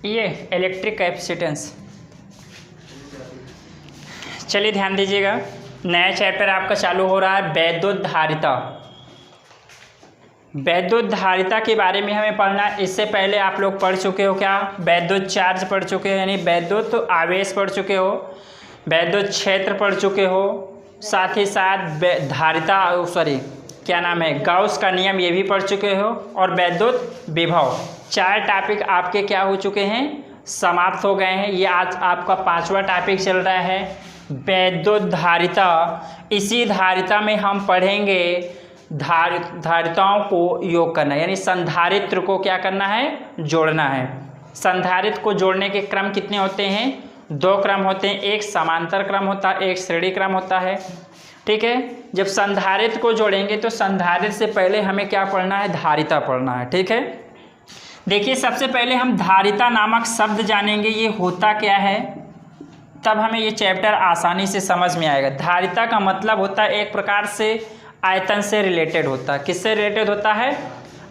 ये electric capacitance. चलिए ध्यान दीजिएगा, नया चैप्टर आपका चालू हो रहा है वैद्युत धारिता। वैद्युत धारिता के बारे में हमें पढ़ना है। इससे पहले आप लोग पढ़ चुके हो क्या? वैद्युत चार्ज पढ़ चुके हो, यानी वैद्युत आवेश पढ़ चुके हो, वैद्युत क्षेत्र पढ़ चुके हो, साथ ही साथ धारिता क्या नाम है, गाउस का नियम, ये भी पढ़ चुके हो, और वैद्युत विभव। 4 टॉपिक आपके क्या हो चुके हैं, समाप्त हो गए हैं। ये आज आपका 5वां टॉपिक चल रहा है वैद्युत धारिता। इसी धारिता में हम पढ़ेंगे धारिताओं को योग करना, यानी संधारित्र को क्या करना है, जोड़ना है। संधारित्र को जोड़ने के क्रम कितने होते हैं? 2 क्रम होते हैं, एक समांतर क्रम होता है, एक श्रेणी क्रम होता है। ठीक है, जब संधारित्र को जोड़ेंगे तो संधारित्र से पहले हमें क्या पढ़ना है, धारिता पढ़ना है। ठीक है, देखिए सबसे पहले हम धारिता नामक शब्द जानेंगे, ये होता क्या है, तब हमें ये चैप्टर आसानी से समझ में आएगा। धारिता का मतलब होता है एक प्रकार से आयतन से रिलेटेड होता है। किससे रिलेटेड होता है?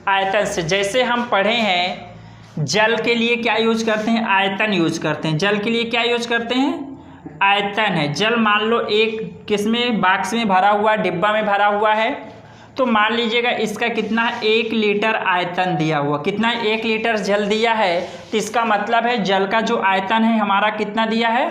आयतन से। जैसे हम पढ़े हैं जल के लिए क्या यूज करते हैं, आयतन यूज करते हैं। जल के लिए क्या यूज करते हैं, आयतन है। जल मान लो एक किसमें, बॉक्स में भरा हुआ, डिब्बा में भरा हुआ है, तो मान लीजिएगा इसका कितना है, 1 लीटर आयतन दिया हुआ। कितना, 1 लीटर जल दिया है, तो इसका मतलब है जल का जो आयतन है हमारा कितना दिया है,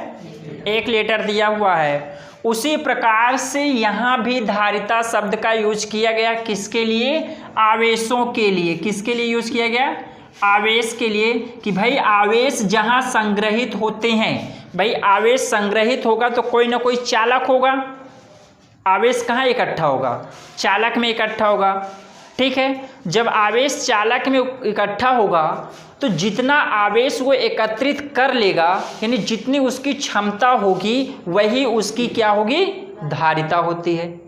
1 लीटर दिया हुआ है। उसी प्रकार से यहाँ भी धारिता शब्द का यूज किया गया, किसके लिए, आवेशों के लिए। किसके लिए यूज किया गया, आवेश के लिए, कि भाई आवेश जहाँ संग्रहित होते हैं, भाई आवेश संग्रहित होगा तो कोई ना कोई चालक होगा। आवेश कहाँ इकट्ठा होगा, चालक में इकट्ठा होगा। ठीक है, जब आवेश चालक में इकट्ठा होगा तो जितना आवेश वो एकत्रित कर लेगा, यानी जितनी उसकी क्षमता होगी वही उसकी क्या होगी, धारिता होती है।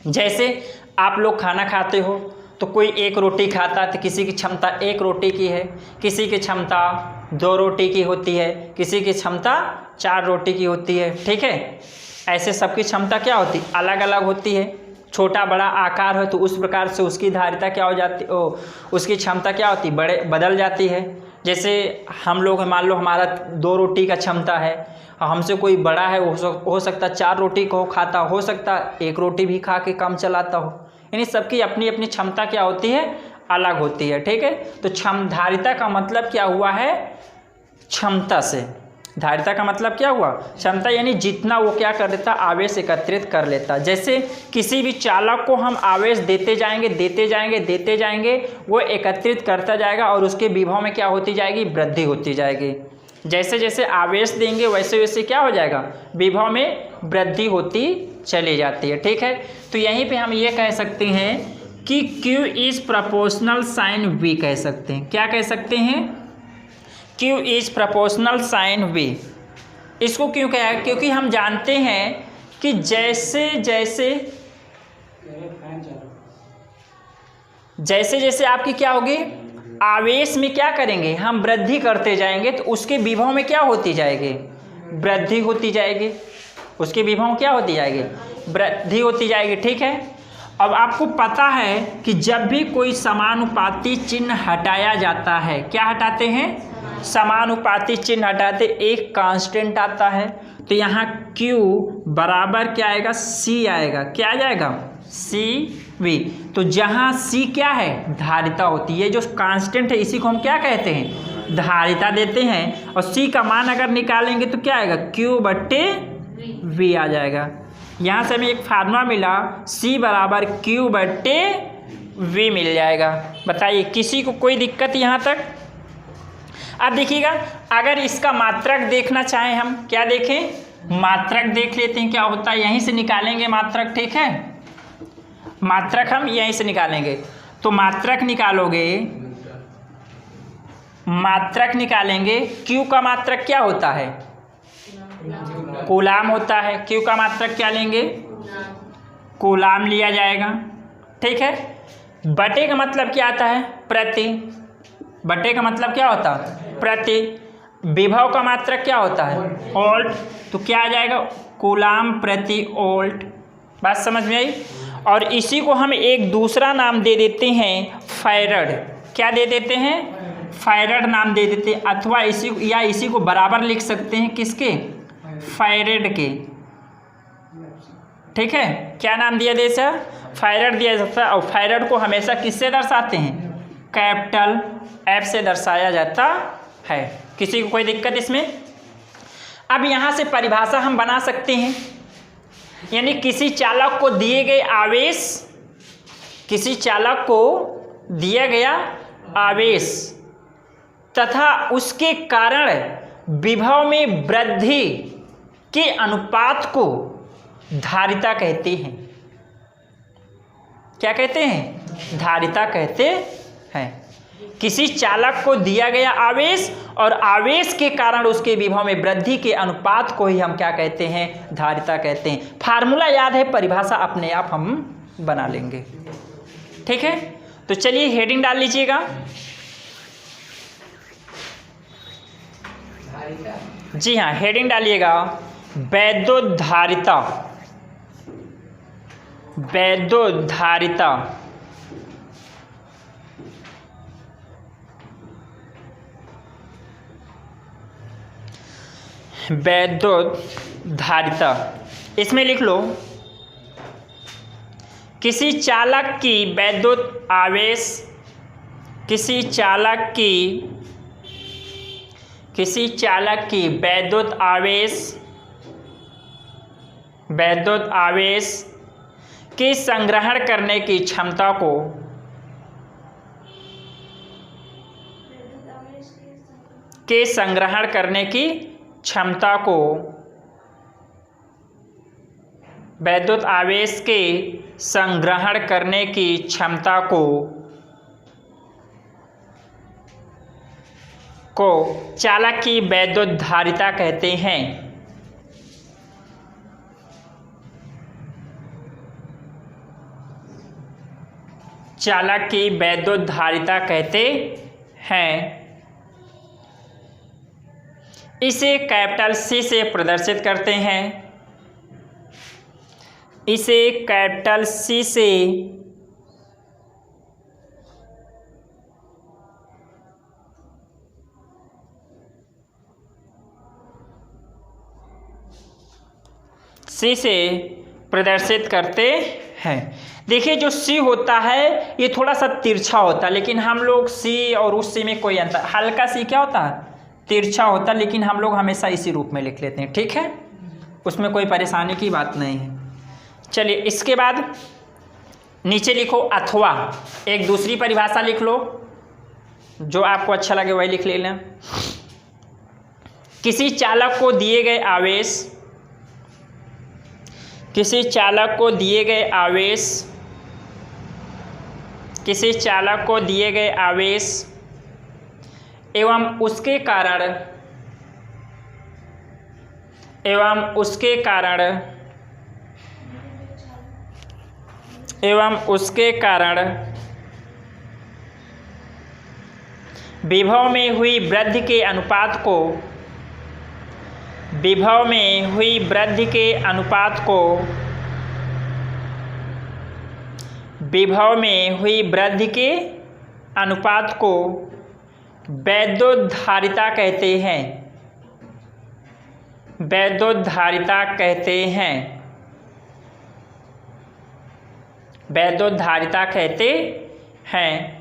जैसे आप लोग खाना खाते हो तो कोई 1 रोटी खाता है तो किसी की क्षमता 1 रोटी की है, किसी की क्षमता 2 रोटी की होती है, किसी की क्षमता 4 रोटी की होती है। ठीक है, ऐसे सबकी क्षमता क्या होती, अलग अलग होती है। छोटा बड़ा आकार है तो उस प्रकार से उसकी धारिता क्या हो जाती, उसकी क्षमता क्या होती, बदल जाती है। जैसे हम लोग, मान लो हमारा 2 रोटी का क्षमता है, हमसे कोई बड़ा है, हो सकता 4 रोटी को खाता, हो सकता 1 रोटी भी खा के काम चलाता हो। यानी सबकी अपनी अपनी क्षमता क्या होती है, अलग होती है। ठीक है, तो धारिता का मतलब क्या हुआ है, क्षमता से। धारिता का मतलब क्या हुआ, क्षमता, यानी जितना वो क्या कर देता, आवेश एकत्रित कर लेता। जैसे किसी भी चालक को हम आवेश देते जाएंगे, वो एकत्रित करता जाएगा और उसके विभव में क्या होती जाएगी, वृद्धि होती जाएगी। जैसे जैसे आवेश देंगे वैसे वैसे क्या हो जाएगा, विभव में वृद्धि होती चली जाती है। ठीक है, तो यहीं पे हम ये कह सकते हैं कि Q is proportional sign V कह सकते हैं। क्या कह सकते हैं, Q is proportional sign V। इसको क्यों कहा है, क्योंकि हम जानते हैं कि जैसे जैसे आपकी क्या होगी, आवेश में क्या करेंगे हम, वृद्धि करते जाएंगे, तो उसके विभव में क्या होती जाएगी, वृद्धि होती जाएगी। उसके विभव क्या होती जाएगी, वृद्धि होती जाएगी। ठीक है, अब आपको पता है कि जब भी कोई समानुपाती चिन्ह हटाया जाता है, क्या हटाते हैं, समानुपाती चिन्ह हटाते, एक कांस्टेंट आता है, तो यहाँ Q बराबर क्या आएगा, C आएगा। क्या आ जाएगा, CV। तो जहाँ C क्या है, धारिता होती है। जो कांस्टेंट है इसी को हम क्या कहते हैं, धारिता देते हैं। और C का मान अगर निकालेंगे तो क्या आएगा, Q/V आ जाएगा। यहाँ से हमें एक फार्मूला मिला, C बराबर Q/V मिल जाएगा। बताइए किसी को कोई दिक्कत यहाँ तक? अब देखिएगा, अगर इसका मात्रक देखना चाहें हम, क्या देखें, मात्रक देख लेते हैं क्या होता है, यहीं से निकालेंगे मात्रक। ठीक है, मात्रक हम यहीं से निकालेंगे। तो मात्रक निकालेंगे, Q का मात्रक क्या होता है, कूलाम होता है। Q का मात्रक क्या लेंगे, कूलाम लिया जाएगा। ठीक है, बटे का मतलब क्या आता है, प्रति। बटे का मतलब क्या होता है, प्रति। विभव का मात्रक क्या होता है, वोल्ट। तो क्या आ जाएगा, कूलाम प्रति वोल्ट। बात समझ में आई? और इसी को हम एक दूसरा नाम दे देते हैं फैरड। क्या दे देते हैं, फायराइड नाम दे देते हैं, अथवा इसी को बराबर लिख सकते हैं किसके, फायराइड के। ठीक है, क्या नाम दिया दे सर, फायराइड दिया जाता है। और फायराइड को हमेशा किससे दर्शाते हैं, कैपिटल एफ से दर्शाया जाता है। किसी को कोई दिक्कत इसमें? अब यहाँ से परिभाषा हम बना सकते हैं, यानी किसी चालक को दिए गए आवेश, किसी चालक को दिया गया आवेश तथा उसके कारण विभव में वृद्धि के अनुपात को धारिता कहते हैं। क्या कहते हैं, धारिता कहते हैं। किसी चालक को दिया गया आवेश और आवेश के कारण उसके विभव में वृद्धि के अनुपात को ही हम क्या कहते हैं, धारिता कहते हैं। फार्मूला याद है, परिभाषा अपने आप हम बना लेंगे। ठीक है, तो चलिए हेडिंग डाल लीजिएगा। जी हाँ, हेडिंग डालिएगा वैद्युतधारिता। वैद्युतधारिता वैद्युतधारिता, इसमें लिख लो किसी चालक की वैद्युत आवेश, किसी चालक की वैद्युत आवेश के संग्रहण करने की क्षमता को वैद्युत आवेश के संग्रहण करने की क्षमता को चालक की वैद्युतधारिता कहते हैं। चालक की वैद्युतधारिता कहते हैं। इसे कैपिटल सी से प्रदर्शित करते हैं। इसे कैपिटल सी से प्रदर्शित करते हैं। देखिए, जो सी होता है ये थोड़ा सा तिरछा होता है, लेकिन हम लोग सी और उस सी में कोई अंतर, हल्का सी क्या होता है, तिरछा होता है, लेकिन हम लोग हमेशा इसी रूप में लिख लेते हैं। ठीक है, उसमें कोई परेशानी की बात नहीं है। चलिए, इसके बाद नीचे लिखो अथवा, एक दूसरी परिभाषा लिख लो, जो आपको अच्छा लगे वही लिख लेना। किसी चालक को दिए गए आवेश, किसी चालक को दिए गए आवेश एवं उसके कारण विभव में हुई वृद्धि के अनुपात को वैद्युतधारिता कहते हैं। वैद्युतधारिता कहते हैं।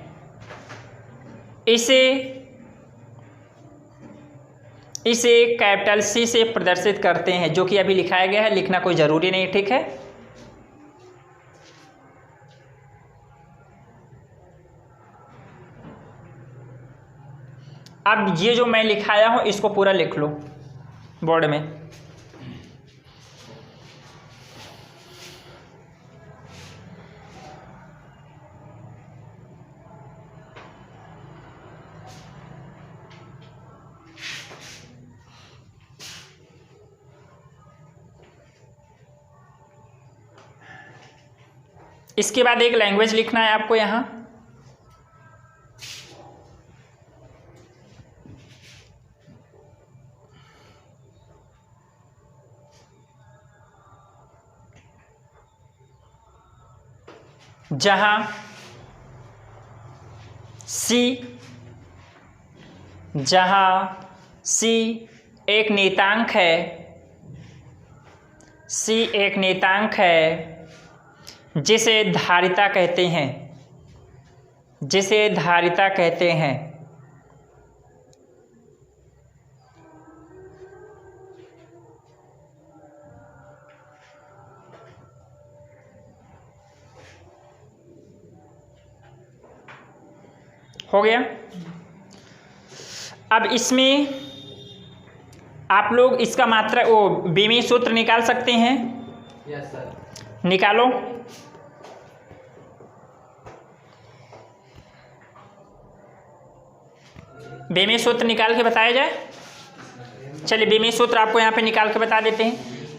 इसे कैपिटल सी से प्रदर्शित करते हैं, जो कि अभी लिखाया गया है, लिखना कोई ज़रूरी नहीं। ठीक है, अब ये जो मैं लिखाया हूं इसको पूरा लिख लो बोर्ड में। इसके बाद एक लैंग्वेज लिखना है आपको यहाँ। जहाँ सी जहाँ C एक नियतांक है, C एक नियतांक है जिसे धारिता कहते हैं, जिसे धारिता कहते हैं। हो गया। अब इसमें आप लोग इसका मात्रा वो बीमी सूत्र निकाल सकते हैं। Yes sir. निकालो। बीमी सूत्र निकाल के बताया जाए। चलिए बीमी सूत्र आपको यहाँ पे निकाल के बता देते हैं।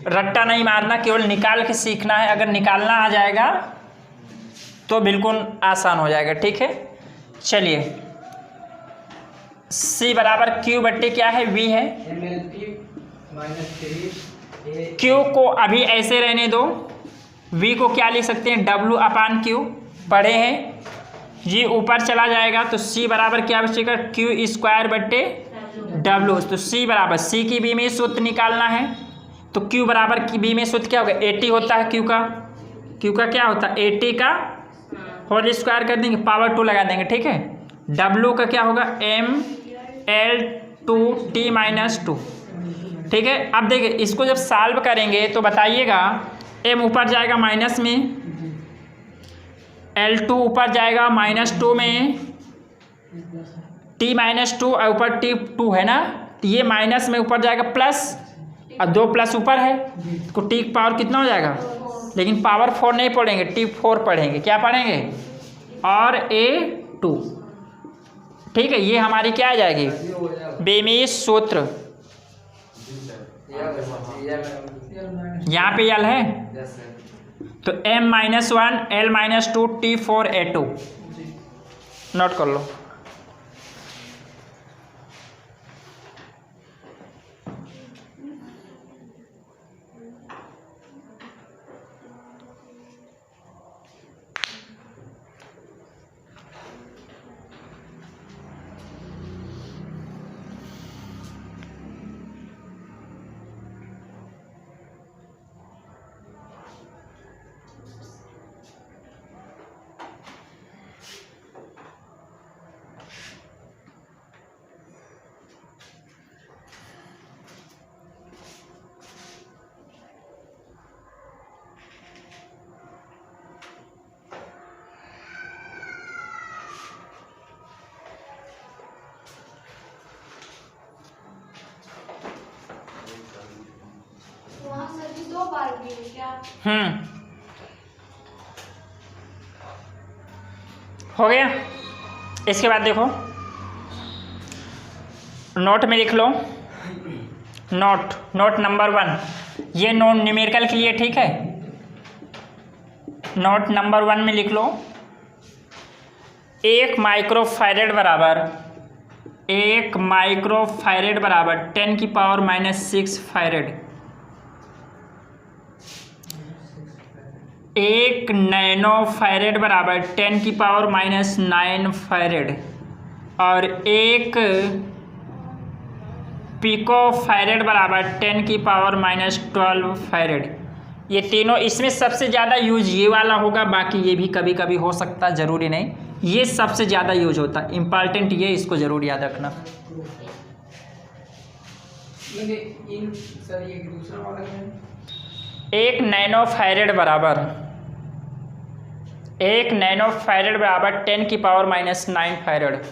रट्टा नहीं मारना, केवल निकाल के सीखना है। अगर निकालना आ जाएगा तो बिल्कुल आसान हो जाएगा। ठीक है, चलिए C बराबर Q बट्टे क्या है, V है। Q को अभी ऐसे रहने दो, V को क्या लिख सकते हैं, W अपान Q पढ़े हैं। ये ऊपर चला जाएगा तो C बराबर क्या बचेगा, Q स्क्वायर बट्टे W। तो C बराबर, C की बीमी सूत्र निकालना है तो Q बराबर की बीमी सूत्र क्या होगा, 80 होता है Q का क्या होता है, 80 का होल स्क्वायर कर देंगे, पावर 2 लगा देंगे। ठीक है, W का क्या होगा, mL2T-2। ठीक है, अब देखिए इसको जब सॉल्व करेंगे तो बताइएगा, m ऊपर जाएगा माइनस में, L2 ऊपर जाएगा -2 में, T-2 और ऊपर T2 है ना, तो ये माइनस में ऊपर जाएगा प्लस, और 2 प्लस ऊपर है तो T की पावर कितना हो जाएगा, लेकिन पावर 4 नहीं पढ़ेंगे, T4 पढ़ेंगे। क्या पढ़ेंगे, और A2। ठीक है, ये हमारी क्या आ जाएगी, बीमी सूत्र। यहाँ पे यल है तो m-1 L-2 T4 A2 note कर लो। हो गया। इसके बाद देखो, नोट में लिख लो, नोट नंबर 1, ये नोट न्यूमेरिकल के लिए। ठीक है, नोट नंबर 1 में लिख लो, 1 माइक्रोफैरेड बराबर 10⁻⁻6 फैरेड। 1 नैनो फैरेड बराबर 10⁻⁹ फैरेड, और 1 पिको फैरेड बराबर 10⁻⁻12 फैरेड। ये तीनों, इसमें सबसे ज़्यादा यूज ये वाला होगा, बाकी ये भी कभी कभी हो सकता है, ज़रूरी नहीं। ये सबसे ज़्यादा यूज होता है, इम्पॉर्टेंट ये, इसको ज़रूर याद रखना। सर ये दूसरा वाला है, 1 नैनो फैरेड बराबर 10⁻⁹ फैरेड।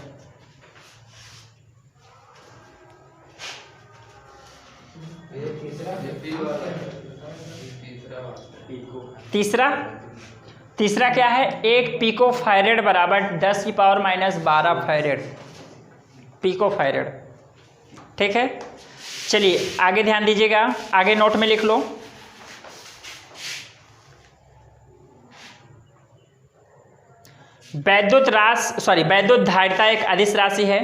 तीसरा क्या है, 1 पिको फैरेड बराबर 10⁻⁻12 फैरेड, पिको फैरेड। ठीक है, चलिए आगे ध्यान दीजिएगा, आगे नोट में लिख लो, वैद्युत धारिता एक अदिश राशि है।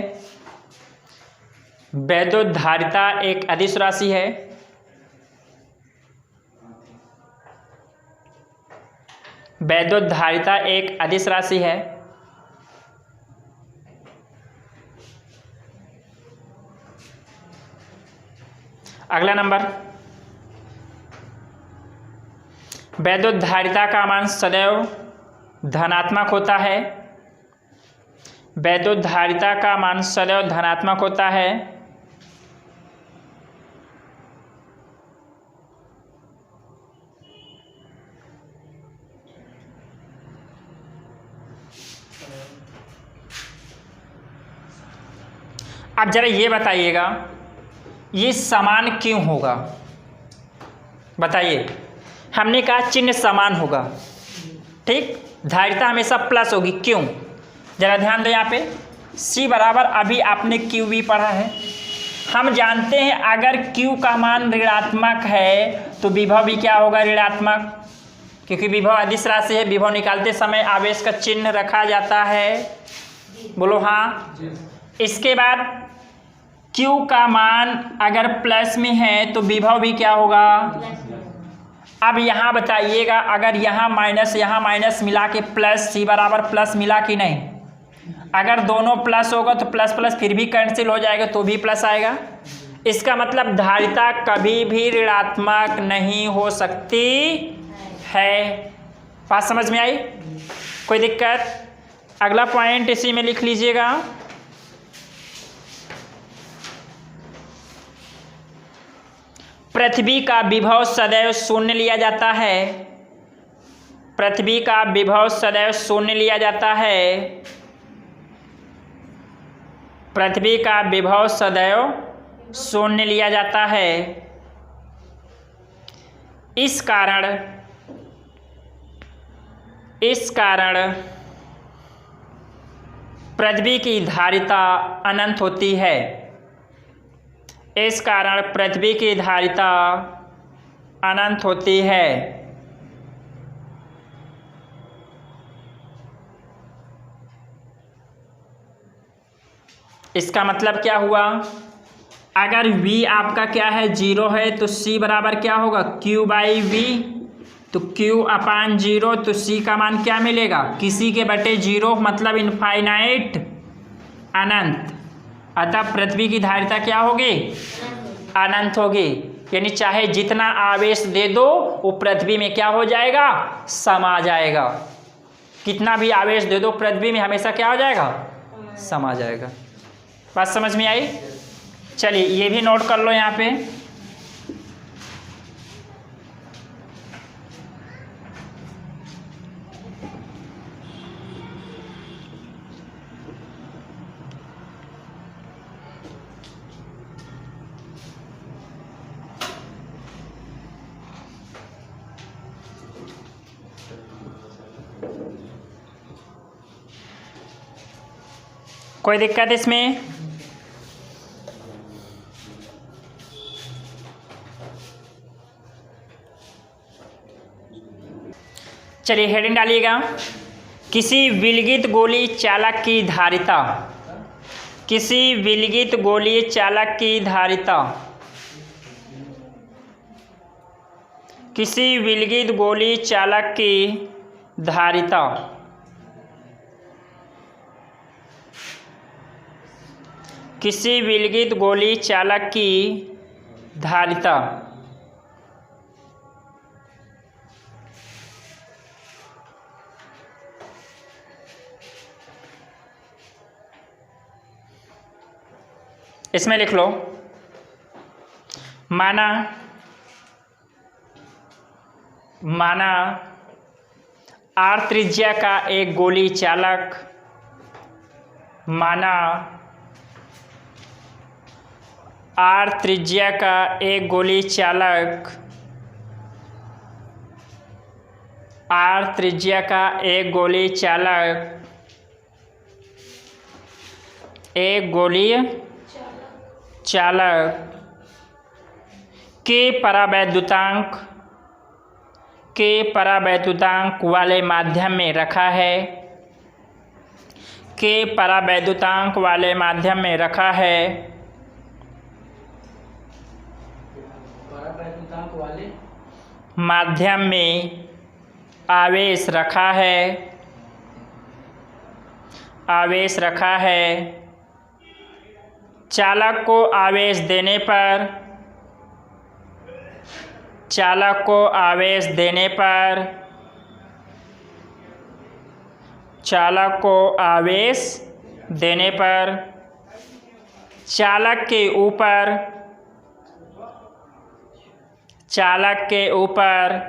वैद्युत धारिता एक अदिश राशि है। वैद्युत धारिता एक अदिश राशि है। अगला नंबर, वैद्युत धारिता का मान सदैव धनात्मक होता है। वैद्युत धारिता का मान सदैव धनात्मक होता है। अब जरा ये बताइएगा, ये समान क्यों होगा? बताइए। हमने कहा चिन्ह समान होगा, ठीक, धारिता हमेशा प्लस होगी, क्यों? जरा ध्यान दो यहाँ पे, C बराबर अभी आपने क्यू भी पढ़ा है। हम जानते हैं अगर Q का मान ऋणात्मक है तो विभव भी क्या होगा? ऋणात्मक, क्योंकि विभव अदिश राशि है। विभव निकालते समय आवेश का चिन्ह रखा जाता है, बोलो हाँ। इसके बाद Q का मान अगर प्लस में है तो विभव भी क्या होगा? अब यहाँ बताइएगा, अगर यहाँ माइनस मिला के प्लस, C बराबर प्लस मिला कि नहीं? अगर दोनों प्लस होगा तो प्लस प्लस फिर भी कैंसिल हो जाएगा तो भी प्लस आएगा। इसका मतलब धारिता कभी भी ऋणात्मक नहीं हो सकती है। बात समझ में आई? कोई दिक्कत? अगला पॉइंट इसी में लिख लीजिएगा, पृथ्वी का विभव सदैव शून्य लिया जाता है। पृथ्वी का विभव सदैव शून्य लिया जाता है। पृथ्वी का विभव सदैव शून्य लिया जाता है। इस कारण पृथ्वी की धारिता अनंत होती है। इस कारण पृथ्वी की धारिता अनंत होती है। इसका मतलब क्या हुआ? अगर V आपका क्या है? 0 है तो C बराबर क्या होगा? Q by V। तो Q अपान 0 तो C का मान क्या मिलेगा? किसी के बटे 0 मतलब इनफाइनाइट, अनंत। अतः पृथ्वी की धारिता क्या होगी? अनंत होगी। यानी चाहे जितना आवेश दे दो वो पृथ्वी में क्या हो जाएगा? समा जाएगा। कितना भी आवेश दे दो पृथ्वी में हमेशा क्या हो जाएगा? समा जाएगा। बात समझ में आई? चलिए ये भी नोट कर लो यहाँ पे। कोई दिक्कत इसमें? चलिए हेडिंग डालिएगा, किसी विलगित गोली चालक की धारिता। किसी विलगित गोली चालक की धारिता। किसी विलगित गोली चालक की धारिता। किसी विलगित गोली चालक की धारिता। इसमें लिख लो, माना R त्रिज्या का एक गोली चालक, माना R त्रिज्या का एक गोली चालक, R त्रिज्या का एक गोली चालक, एक गोली चालक के परावैद्युतांक वाले माध्यम में रखा है। के परावैद्युतांक वाले माध्यम में रखा है। परावैद्युतांक वाले माध्यम में आवेश रखा है। आवेश रखा है। चालक को आवेश देने पर चालक को आवेश देने पर, चालक को आवेश देने पर चालक के ऊपर, चालक के ऊपर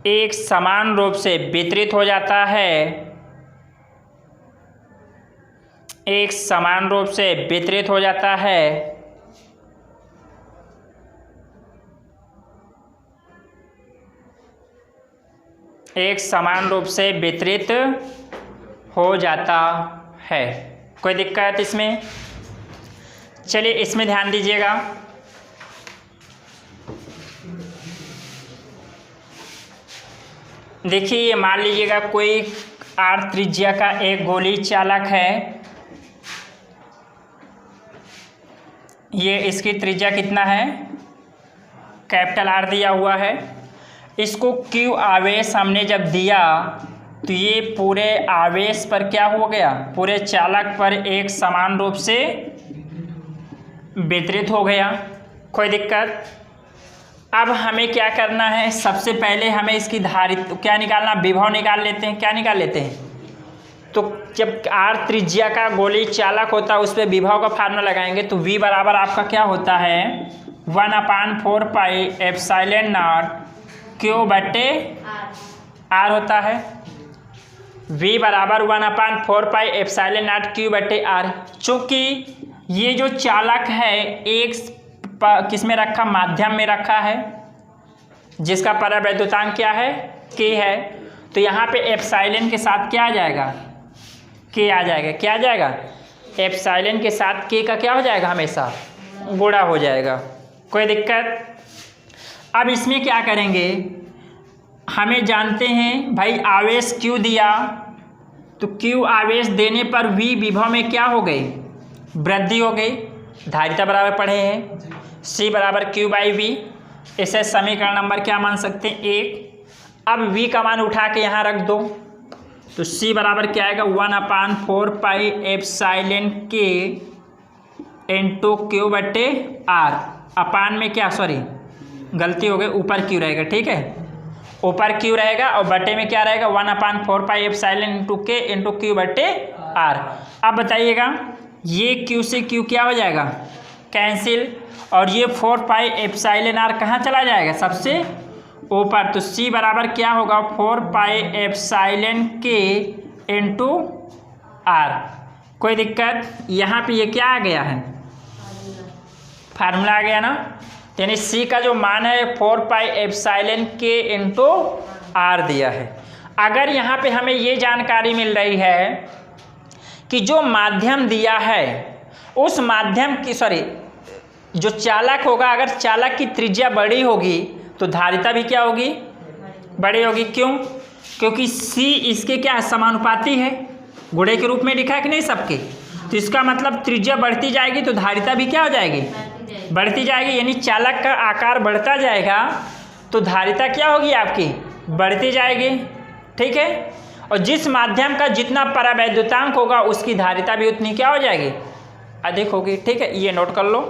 एक समान रूप से वितरित हो जाता है, एक समान रूप से वितरित हो जाता है। एक समान रूप से वितरित हो जाता है। कोई दिक्कत इसमें? चलिए इसमें ध्यान दीजिएगा। देखिए ये मान लीजिएगा कोई आर त्रिज्या का एक गोली चालक है। ये इसकी त्रिज्या कितना है? कैपिटल आर दिया हुआ है। इसको क्यू आवेश हमने जब दिया तो ये पूरे आवेश पर क्या हो गया? पूरे चालक पर एक समान रूप से वितरित हो गया। कोई दिक्कत? अब हमें क्या करना है? सबसे पहले हमें इसकी धारित क्या निकालना? विभव निकाल लेते हैं। क्या निकाल लेते हैं? तो जब आर त्रिज्या का गोली चालक होता है उस पर विभव का फार्मूला लगाएंगे तो V बराबर आपका क्या होता है? 1/4 पाई एप्सिलॉन नॉट Q बटे R होता है। V बराबर 1/4 पाई एप्सिलॉन नॉट Q बटे R। चूँकि ये जो चालक है एक किस में रखा? माध्यम में रखा है, जिसका परावैद्युतांक क्या है? K है। तो यहाँ पे एप्सिलॉन के साथ क्या आ जाएगा? K आ जाएगा। क्या आ जाएगा? एप्सिलॉन के साथ K का क्या हो जाएगा? हमेशा गुणा हो जाएगा। कोई दिक्कत? अब इसमें क्या करेंगे? हमें जानते हैं भाई आवेश Q दिया तो Q आवेश देने पर V विभव में क्या हो गई? वृद्धि हो गई। धारिता बराबर पढ़े हैं C बराबर Q/V। इसे समीकरण नंबर क्या मान सकते हैं? 1। अब V का मान उठा के यहाँ रख दो तो C बराबर क्या आएगा? 1/4 pi epsilon K into Q बटे R। अपान में क्या, सॉरी गलती हो गई, ऊपर Q रहेगा। ठीक है, ऊपर Q रहेगा और बटे में क्या रहेगा? 1/4 pi epsilon into K into Q बटे R। अब बताइएगा ये Q से Q क्या हो जाएगा? कैंसिल। और ये 4 पाई एप्सिलॉन R कहाँ चला जाएगा? सबसे ऊपर। तो C बराबर क्या होगा? 4 pi epsilon K into R। कोई दिक्कत? यहाँ पे ये क्या आ गया है? फार्मूला आ गया ना। यानी C का जो मान है 4 pi epsilon K into R दिया है। अगर यहाँ पे हमें ये जानकारी मिल रही है कि जो माध्यम दिया है उस माध्यम की, सॉरी जो चालक होगा, अगर चालक की त्रिज्या बड़ी होगी तो धारिता भी क्या होगी? बड़ी होगी। क्यों? क्योंकि C इसके क्या समानुपाती है, गुणे के रूप में लिखा है कि नहीं सबके। तो इसका मतलब त्रिज्या बढ़ती जाएगी तो धारिता भी क्या हो जाएगी? बढ़ती जाएगी। यानी चालक का आकार बढ़ता जाएगा तो धारिता क्या होगी आपकी? बढ़ती जाएगी। ठीक है, और जिस माध्यम का जितना परावैद्युतांक होगा उसकी धारिता भी उतनी क्या हो जाएगी? अधिक होगी। ठीक है, ये नोट कर लो।